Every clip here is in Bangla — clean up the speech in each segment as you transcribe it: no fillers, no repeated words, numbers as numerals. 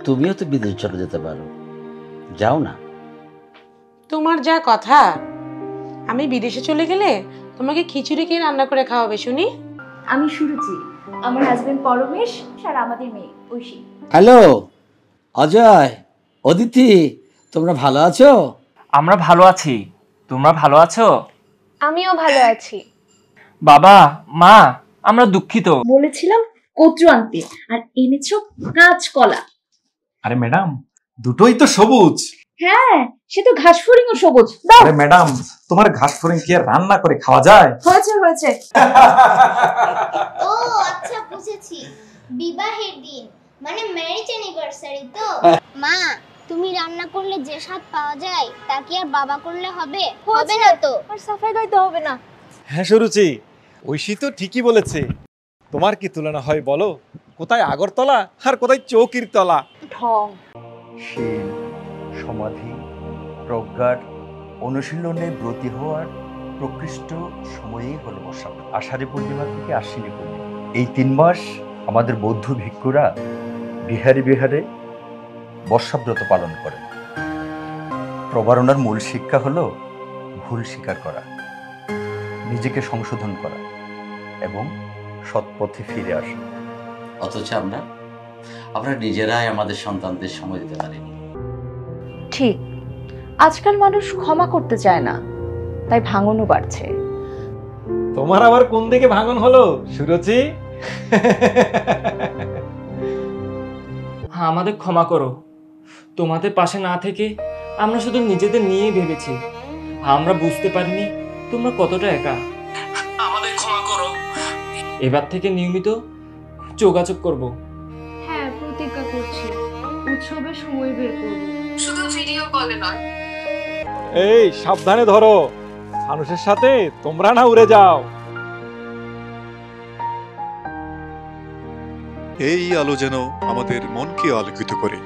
তুমিও তো বিদেশে চলে যেতে পারো, যাও না। তোমার যা কথা, আমি বিদেশে চলে গেলে তোমাকে খিচুড়ি কে রান্না করে খাওয়াবে শুনি? আমি সুরুচি, আমার হাজবেন্ড পরমেশ, আর আমাদের মেয়ে ঐশী। হ্যালো অজয়, অদিতি, তোমরা ভালো আছো? আমরা ভালো আছি, তোমরা ভালো আছো? আমিও ভালো আছি। বাবা মা, আমরা দুঃখিত। বলেছিলাম কচু আনতে, আর এনেছো কাঁচকলা। আরে ম্যাডাম, দুটোই তো সবুজ। হ্যাঁ, সে তো ঘাস ফড়িং ও সবুজ। দাও। আরে ম্যাডাম, তোমার ঘাস ফড়িং কি আর রান্না করে খাওয়া যায়? হয়েছে হয়েছে। ও আচ্ছা, বুঝেছি, বিবাহের দিন মানে ম্যারেজ অ্যানিভার্সারি তো। মা, তুমি রান্না করলে যে স্বাদ পাওয়া যায় তা কি আর বাবা করলে হবে? হবে না তো। আর সাফাই গাইতে হবে না। হ্যাঁ সুরুচি, ঐশী তো ঠিকই বলেছে। তোমার কি তুলনা হয় বলো? কোথায় আগরতলা আর কোথায় চৌকির তলা। ঢং। শীল, সমাধি, প্রজ্ঞার অনুশীলনে ব্রতী হওয়ার প্রকৃষ্ট সময়ই হলো বর্ষাকাল। আষাঢ়ী পূর্ণিমা থেকে আশ্বিনী পূর্ণিমা, এই 3 মাস আমাদের বৌদ্ধ ভিক্ষুরা বিহারে বিহারে বর্ষাব্রত পালন করে। প্রবারণার মূল শিক্ষা হলো ভুল স্বীকার করা, নিজেকে সংশোধন করা এবং সৎপথে ফিরে আসা। অথচ আমরা নিজেরাই আমাদের সন্তানদের সময় দিতে পারিনি। ঠিক, আজকাল মানুষ ক্ষমা করতে চায় না, তাই ভাঙনও বাড়ছে। তোমার আবার কোন দিকে ভাঙন হলো সুরুচি? হ্যাঁ, আমাদের ক্ষমা করো। তোমাদের পাশে না থেকে আমরা শুধু নিজেদের নিয়েই ভেবেছি। আমরা বুঝতে পারিনি তোমরা কতটা একা। আমাদের ক্ষমা করো। এবার থেকে নিয়মিত যোগাযোগ করব। হ্যাঁ, প্রতিজ্ঞা করছি উৎসবে সময় বের করব, শুধু ভিডিও কলে নয়। এই সাবধানে ধরো, মানুষের সাথে তোমরা না উড়ে যাও। এই আলো যেন আমাদের মনকে আলোকিত করে।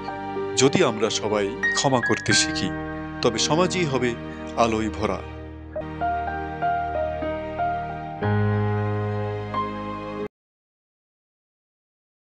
যদি আমরা সবাই ক্ষমা করতে শিখি, তবে সমাজই হবে আলোয় ভরা।